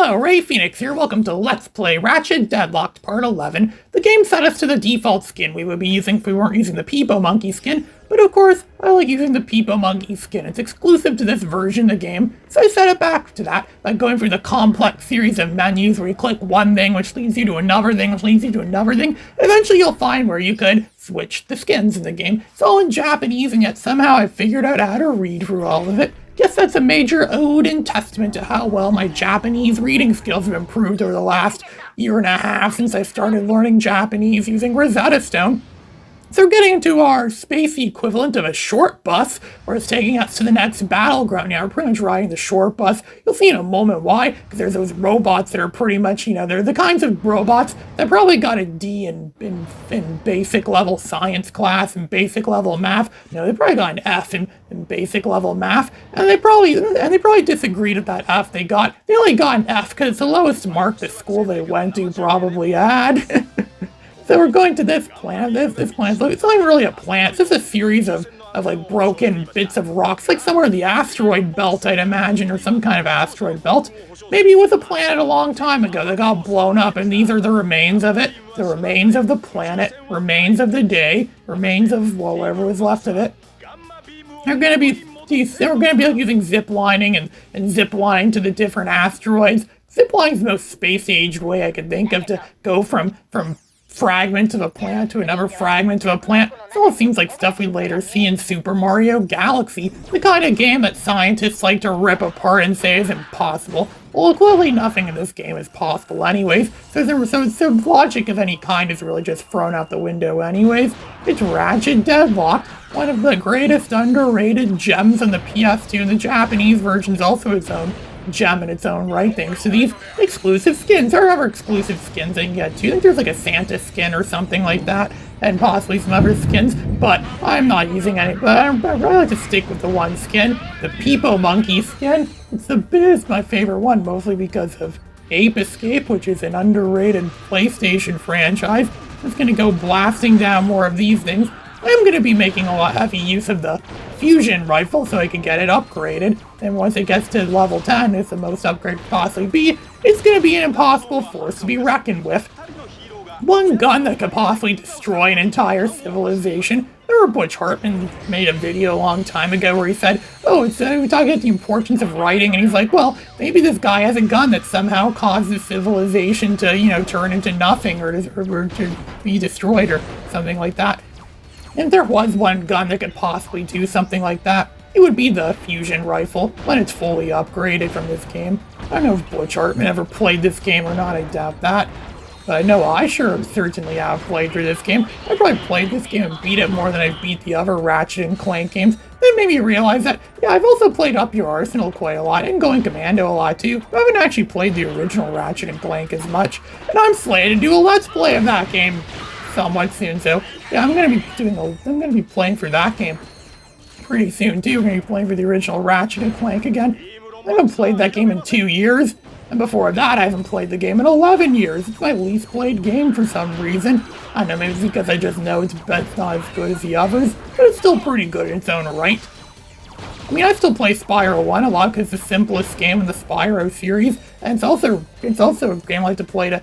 Hello, Ray Phoenix here. Welcome to Let's Play Ratchet Deadlocked Part 11. The game set us to the default skin we would be using if we weren't using the Peepo Monkey skin, but of course, I like using the Peepo Monkey skin. It's exclusive to this version of the game, so I set it back to that by going through the complex series of menus where you click one thing, which leads you to another thing, which leads you to another thing. Eventually, you'll find where you could switch the skins in the game. It's all in Japanese, and yet somehow I figured out how to read through all of it. Guess that's a major ode and testament to how well my Japanese reading skills have improved over the last year and a half since I started learning Japanese using Rosetta Stone. So getting into our spacey equivalent of a short bus, where it's taking us to the next battleground. Now, we're pretty much riding the short bus. You'll see in a moment why, because there's those robots that are pretty much, they're the kinds of robots that probably got a D in basic level science class and basic level math. No, they probably got an F in basic level math, and they probably disagreed with that F they got. They only got an F because it's the lowest mark the school they went to probably had. So we're going to this planet. This planet, it's not even really a planet. It's just a series of like broken bits of rocks, like somewhere in the asteroid belt, I'd imagine, or some kind of asteroid belt. Maybe it was a planet a long time ago that got blown up, and these are the remains of it. The remains of the planet, remains of the day, remains of, well, whatever was left of it. We're going to be like using zip lining and zip lining to the different asteroids. Zip lining is the most space-aged way I could think of to go from fragment of a planet to another fragment of a planet. It all seems like stuff we later see in Super Mario Galaxy, the kind of game that scientists like to rip apart and say is impossible. Well, clearly nothing in this game is possible anyways, so logic of any kind is really just thrown out the window anyways. It's Ratchet Deadlocked, one of the greatest underrated gems on the PS2, and the Japanese version's also its own gem in its own right. Thanks to these exclusive skins. There are other exclusive skins I can get to. I think there's like a Santa skin or something like that, and possibly some other skins, but I'm not using any. But I really like to stick with the one skin, the Peepo Monkey skin. It's my favorite one, mostly because of Ape Escape, which is an underrated PlayStation franchise. I'm just gonna go blasting down more of these things. I'm going to be making a lot heavy use of the fusion rifle so I can get it upgraded, and once it gets to level 10, it's the most upgrade could possibly be. It's going to be an impossible force to be reckoned with. One gun that could possibly destroy an entire civilization. Remember Butch Hartman made a video a long time ago where he said, we're talking about the importance of writing, and he's like, well, maybe this guy has a gun that somehow causes civilization to, turn into nothing or to be destroyed or something like that. If there was one gun that could possibly do something like that, it would be the fusion rifle, when it's fully upgraded from this game. I don't know if Butch Hartman ever played this game or not, I doubt that. But I know I certainly have played through this game. I probably played this game and beat it more than I beat the other Ratchet and Clank games. That made me realize that, I've also played Up Your Arsenal quite a lot, and Going Commando a lot too. I haven't actually played the original Ratchet and Clank as much, and I'm slated to do a Let's Play of that game somewhat soon, so I'm gonna be playing for that game pretty soon too. We're gonna be playing for the original Ratchet and Clank again. I haven't played that game in 2 years, and before that I haven't played the game in 11 years. It's my least played game for some reason. I don't know, maybe it's because I just know it's not as good as the others, but it's still pretty good in its own right. I still play Spyro 1 a lot because it's the simplest game in the Spyro series, and it's also a game I like to play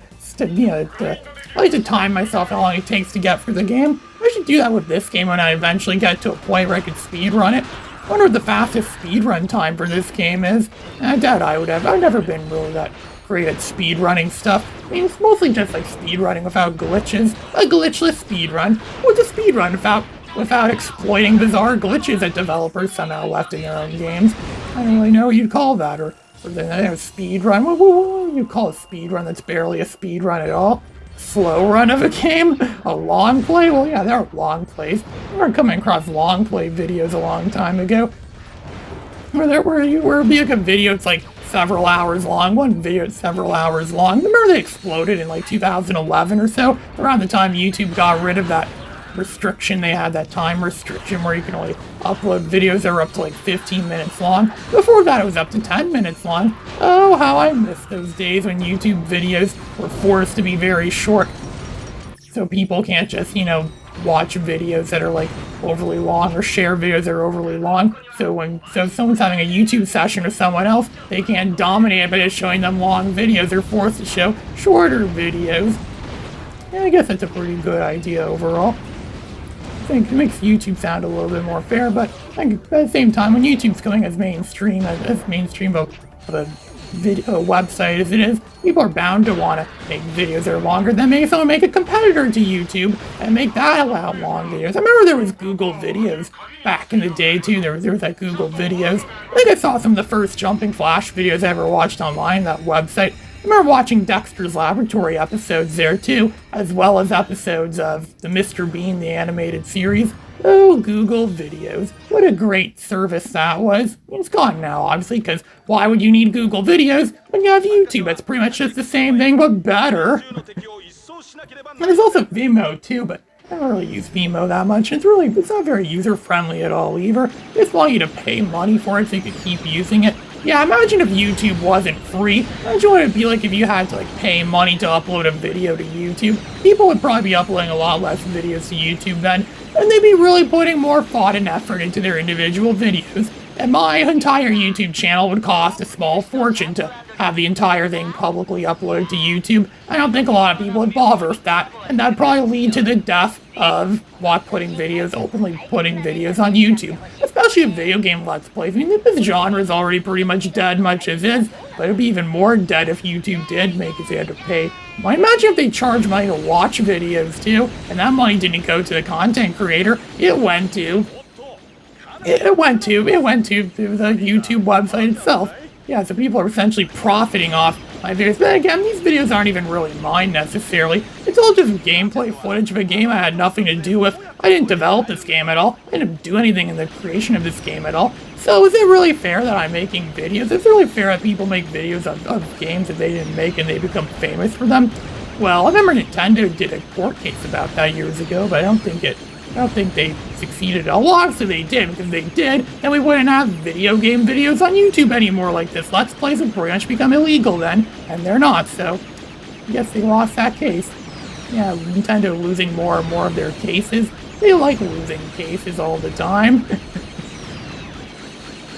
I like to time myself how long it takes to get through the game. I should do that with this game when I eventually get to a point where I could speedrun it. I wonder what the fastest speedrun time for this game is. I doubt I would have. I've never been really that great at speedrunning stuff. It's mostly just like speedrunning without glitches. A glitchless speedrun. What's a speedrun without exploiting bizarre glitches that developers somehow left in their own games? I don't really know what you'd call that, or a speedrun. What would you call a speedrun that's barely a speedrun at all? Slow run of a game? A long play? Well, yeah, there are long plays. I remember coming across long play videos a long time ago. Where it'd be like a video, it's like several hours long. One video is several hours long. Remember they exploded in like 2011 or so? Around the time YouTube got rid of that restriction they had, that time restriction where you can only upload videos that were up to like 15 minutes long. Before that it was up to 10 minutes long. Oh, how I miss those days when YouTube videos were forced to be very short. So people can't just, watch videos that are like overly long or share videos that are overly long. So if someone's having a YouTube session with someone else, they can't dominate it by just showing them long videos. They're forced to show shorter videos. Yeah, I guess that's a pretty good idea overall. I think it makes YouTube sound a little bit more fair, but I think at the same time, when YouTube's going as mainstream of a video website as it is, people are bound to want to make videos that are longer. Then maybe someone make a competitor to YouTube and make that allow long videos. I remember there was Google Videos back in the day too. There was that Google Videos. I think I saw some of the first Jumping Flash videos I ever watched online, that website. I remember watching Dexter's Laboratory episodes there too, as well as episodes of the Mr. Bean, the animated series. Oh, Google Videos. What a great service that was. It's gone now, obviously, because why would you need Google Videos when you have YouTube? It's pretty much just the same thing, but better. And there's also Vimeo too, but I don't really use Vimeo that much. It's not very user-friendly at all either. They just want you to pay money for it so you can keep using it. Yeah, imagine if YouTube wasn't free. Imagine what it'd be like if you had to pay money to upload a video to YouTube. People would probably be uploading a lot less videos to YouTube then, and they'd be really putting more thought and effort into their individual videos. And my entire YouTube channel would cost a small fortune to have the entire thing publicly uploaded to YouTube. I don't think a lot of people would bother with that, and that'd probably lead to the death of openly putting videos on YouTube. Especially if video game Let's Plays. I mean, this genre is already pretty much dead much as is, but it'd be even more dead if YouTube did make it so you had to pay. Well, imagine if they charged money to watch videos too, and that money didn't go to the content creator. It went to the YouTube website itself. Yeah, so people are essentially profiting off my videos. But again, these videos aren't even really mine necessarily. It's all just gameplay footage of a game I had nothing to do with. I didn't develop this game at all. I didn't do anything in the creation of this game at all. So is it really fair that I'm making videos? Is it really fair that people make videos of games that they didn't make and they become famous for them? Well, I remember Nintendo did a court case about that years ago, but I don't think they succeeded at all. Well, obviously they did, because they did, then we wouldn't have video game videos on YouTube anymore like this. Let's Plays would pretty much become illegal then, and they're not, so I guess they lost that case. Yeah, Nintendo losing more and more of their cases. They like losing cases all the time.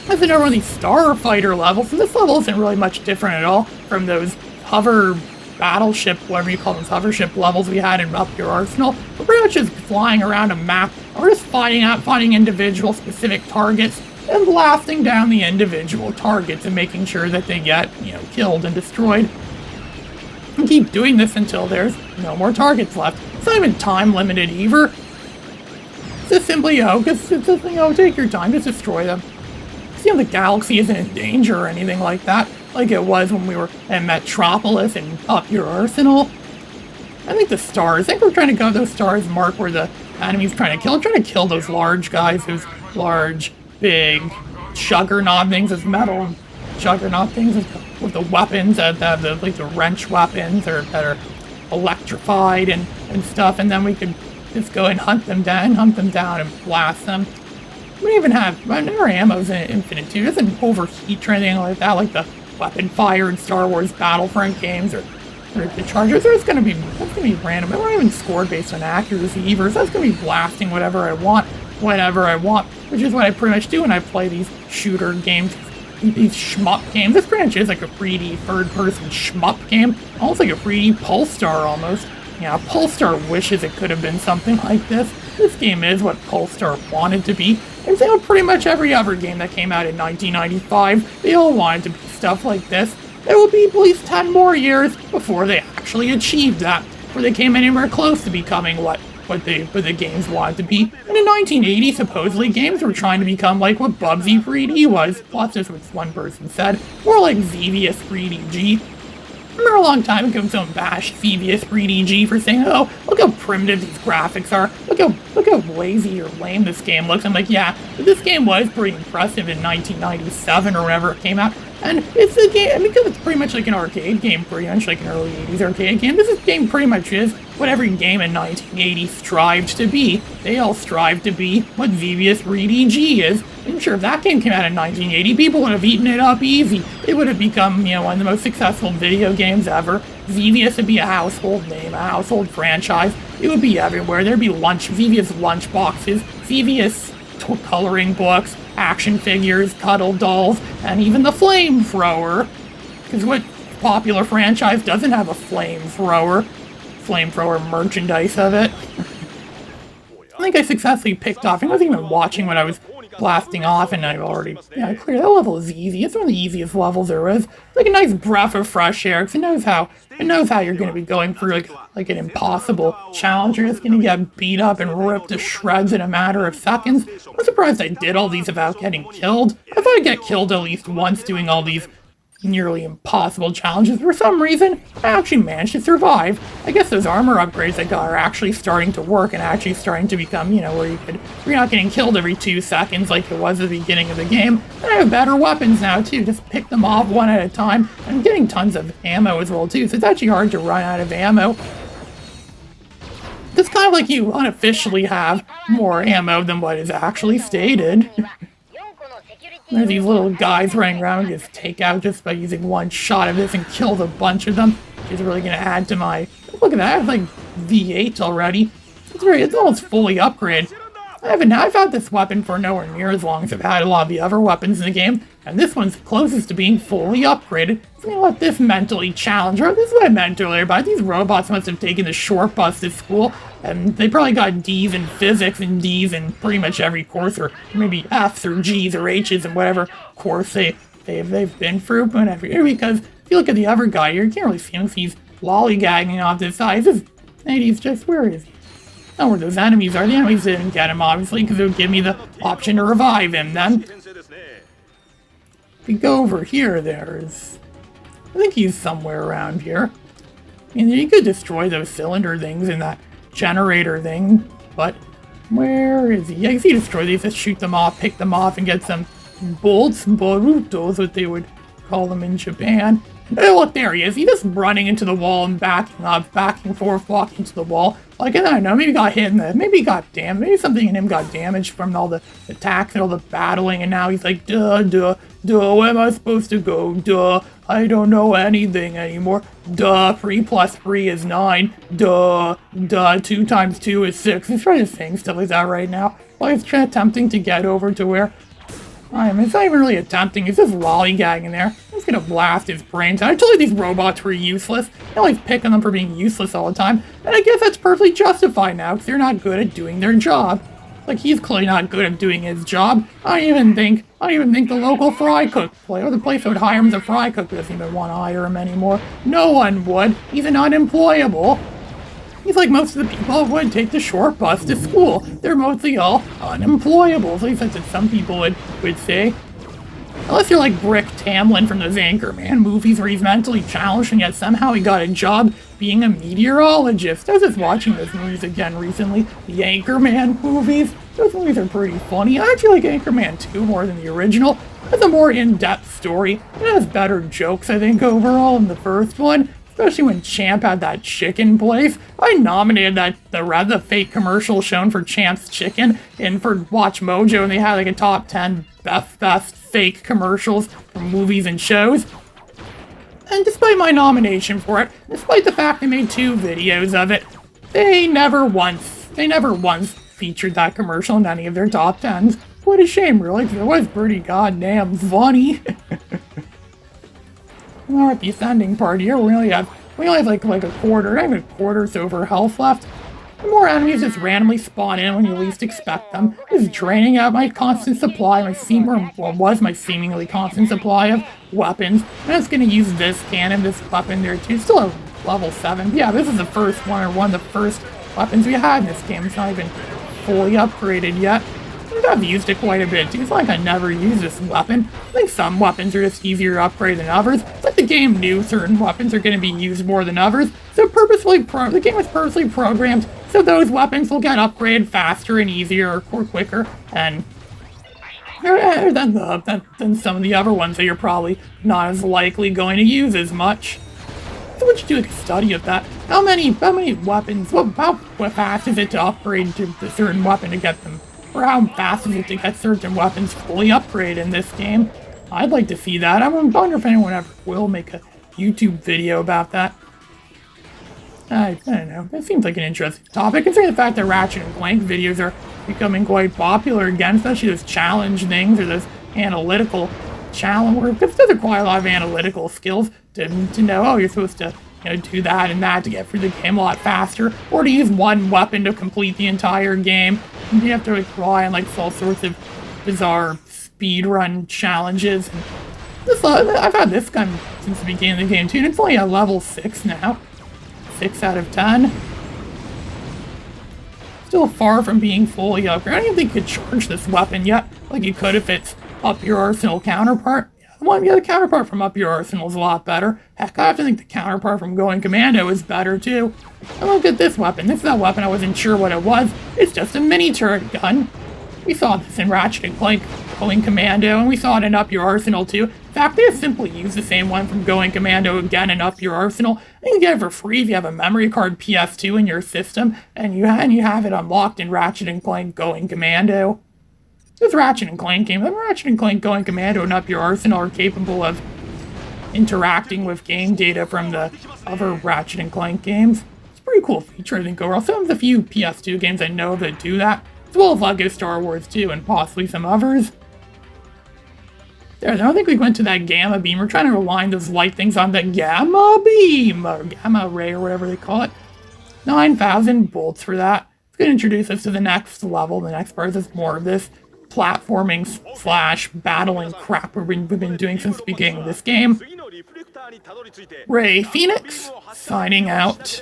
There's another one of these Starfighter levels, and this level isn't really much different at all from those hover battleship, whatever you call those hovership levels we had in Up Your Arsenal. We're pretty much just flying around a map, and we're just finding individual specific targets and blasting down the individual targets and making sure that they get, killed and destroyed. And keep doing this until there's no more targets left. It's not even time limited either. It's just simply, take your time, just destroy them. The galaxy isn't in danger or anything like that, like it was when we were in Metropolis and Up Your Arsenal. I think we're trying to go to those stars mark where the enemy's trying to kill. I'm trying to kill those large guys, those large, big juggernaut things, those metal juggernaut things with the weapons that have the wrench weapons that are electrified and stuff, and then we could just go and hunt them down and blast them. We don't even have, our ammo's infinite too. It doesn't overheat or anything like that, like the weapon fire in Star Wars Battlefront games or the Chargers. That's gonna be random. It won't even score based on accuracy either. So that's gonna be blasting whatever I want, which is what I pretty much do when I play these shooter games, these shmup games. This pretty much is like a 3D third-person shmup game, almost like a 3D Polestar almost. Yeah, Polestar wishes it could have been something like this. This game is what Polestar wanted to be. And same with pretty much every other game that came out in 1995. They all wanted to be stuff like this. It will be at least 10 more years before they actually achieved that, where they came anywhere close to becoming what the games wanted to be. And in 1980, supposedly, games were trying to become like what Bubsy 3D was. Plus, this is what one person said. More like Xevious 3DG. I remember a long time ago someone bashed Xevious 3DG for saying, oh, look how primitive these graphics are. Look how lazy or lame this game looks. I'm like, yeah, but this game was pretty impressive in 1997 or whenever it came out. And it's a game, because it's pretty much like an arcade game, pretty much like an early 80s arcade game, this game pretty much is what every game in 1980 strived to be. They all strive to be what Xevious 3DG is. I'm sure if that game came out in 1980, people would have eaten it up easy. It would have become, you know, one of the most successful video games ever. Xevious would be a household name, a household franchise. It would be everywhere. There'd be Xevious lunch boxes, Xevious coloring books, action figures, cuddle dolls, and even the flamethrower. Because what popular franchise doesn't have a flamethrower? Flamethrower merchandise of it. I think I successfully picked off, I wasn't even watching when I was blasting off, and I've already, yeah, cleared. That level is easy. It's one of the easiest levels there is. It's like a nice breath of fresh air, because it knows how you're going to be going through like an impossible challenge. You're just going to get beat up and ripped to shreds in a matter of seconds. I'm surprised I did all these without getting killed. I thought I'd get killed at least once doing all these nearly impossible challenges. For some reason, I actually managed to survive. I guess those armor upgrades I got are actually starting to work and actually starting to become, you know, where you're not getting killed every 2 seconds like it was at the beginning of the game. And I have better weapons now too, just pick them off one at a time. I'm getting tons of ammo as well too, so it's actually hard to run out of ammo. It's kind of like you unofficially have more ammo than what is actually stated. There's these little guys running around and just take out just by using one shot of this and killed a bunch of them, which is really going to add to my... Look at that, I have like V8 already. It's almost fully upgraded. I've had this weapon for nowhere near as long as I've had a lot of the other weapons in the game, and this one's closest to being fully upgraded. So I'm gonna let this mentally challenge her. This is what I meant earlier, but these robots must have taken the short bus to school, and they probably got D's in physics and D's in pretty much every course, or maybe F's or G's or H's in whatever course they've been through. But because if you look at the other guy here, you can't really see him if he's lollygagging off this side. And he's just, where is he? Not where those enemies are. The enemies didn't get him, obviously, because it would give me the option to revive him then. If we go over here, there's... I think he's somewhere around here. I mean, you could destroy those cylinder things in that generator thing, but where is he? Yeah, if you destroy these, just shoot them off, pick them off, and get some bolts, borutos, what they would call them in Japan. Oh, look, there he is. He's just running into the wall and backing up, back and forth, walking into the wall. Like, I don't know, maybe he got hit in the... Maybe he got damaged. Maybe something in him got damaged from all the attacks and all the battling, and now he's like, duh, where am I supposed to go? Duh, I don't know anything anymore. Duh, 3 plus 3 is 9. Duh, 2 times 2 is 6. He's trying to sing stuff like that right now. While he's attempting to get over to where... it's not even really attempting, he's just lollygagging there. I'm just gonna blast his brains out. I told you these robots were useless. I always pick on them for being useless all the time. And I guess that's perfectly justified now, because they're not good at doing their job. Like, he's clearly not good at doing his job. I don't even think the local fry cook or the place that would hire him as a fry cook doesn't even want to hire him anymore. No one would. He's an unemployable. He's like most of the people who would take the short bus to school. They're mostly all unemployable. At least that's what some people would say. Unless you're like Brick Tamlin from those Anchorman movies where he's mentally challenged and yet somehow he got a job being a meteorologist. I was just watching those movies again recently. The Anchorman movies. Those movies are pretty funny. I actually like Anchorman 2 more than the original. It's a more in-depth story. It has better jokes, I think, overall than the first one. Especially when Champ had that chicken place. I nominated the fake commercial shown for Champ's Chicken for Watch Mojo, and they had like a top 10 best fake commercials from movies and shows. And despite my nomination for it, despite the fact they made 2 videos of it, they never once featured that commercial in any of their top 10s. What a shame, really, because it was pretty goddamn funny. We're at the ascending part here. We only have like a quarter, not even a quarter so over health left. The more enemies just randomly spawn in when you least expect them. Just draining out my constant supply, my seemingly constant supply of weapons. I'm just gonna use this cannon, this weapon there too. Still a level 7. Yeah, this is the first one, or one of the first weapons we had in this game. It's not even fully upgraded yet. I've used it quite a bit too. It's like I never use this weapon. I think some weapons are just easier to upgrade than others. But the game knew certain weapons are going to be used more than others. So the game was purposely programmed so those weapons will get upgraded faster and easier or quicker. And than some of the other ones that you're probably not as likely going to use as much. So would you do a study of that? How many weapons, how fast is it to upgrade to a certain weapon to get them? Or how fast is it to get certain weapons fully upgraded in this game? I'd like to see that. I wonder if anyone ever will make a YouTube video about that. I don't know. It seems like an interesting topic, considering the fact that Ratchet and Clank videos are becoming quite popular again, especially those challenge things or those analytical challenge, because it does require a lot of analytical skills to know, oh, you're supposed to do that and that to get through the game a lot faster, or to use one weapon to complete the entire game. And you have to rely on like all sorts of bizarre speedrun challenges. And I've had this gun since the beginning of the game too, and it's only at level 6 now. 6 out of 10. Still far from being fully upgraded. I don't even think you could charge this weapon yet, like you could if it's Up Your Arsenal counterpart. The counterpart from Up Your Arsenal is a lot better. Heck, I have to think the counterpart from Going Commando is better too. And look at this weapon. This is that weapon I wasn't sure what it was. It's just a mini turret gun. We saw this in Ratchet and Clank Going Commando, and we saw it in Up Your Arsenal too. In fact, they just simply use the same one from Going Commando again in Up Your Arsenal. And you can get it for free if you have a memory card PS2 in your system, and you have it unlocked in Ratchet and Clank Going Commando. This Ratchet and Clank game, Ratchet and Clank Going Commando and Up Your Arsenal are capable of interacting with game data from the other Ratchet and Clank games. It's a pretty cool feature, I think, overall. Some of the few PS2 games I know that do that, as well as Lego Star Wars 2 and possibly some others. There, I don't think we went to that gamma beam. We're trying to align those light things on the gamma beam, or gamma ray, or whatever they call it. 9,000 bolts for that. It's going to introduce us to the next level. The next part is more of this platforming / battling crap we've been doing since the beginning of this game. Ray Phoenix, signing out.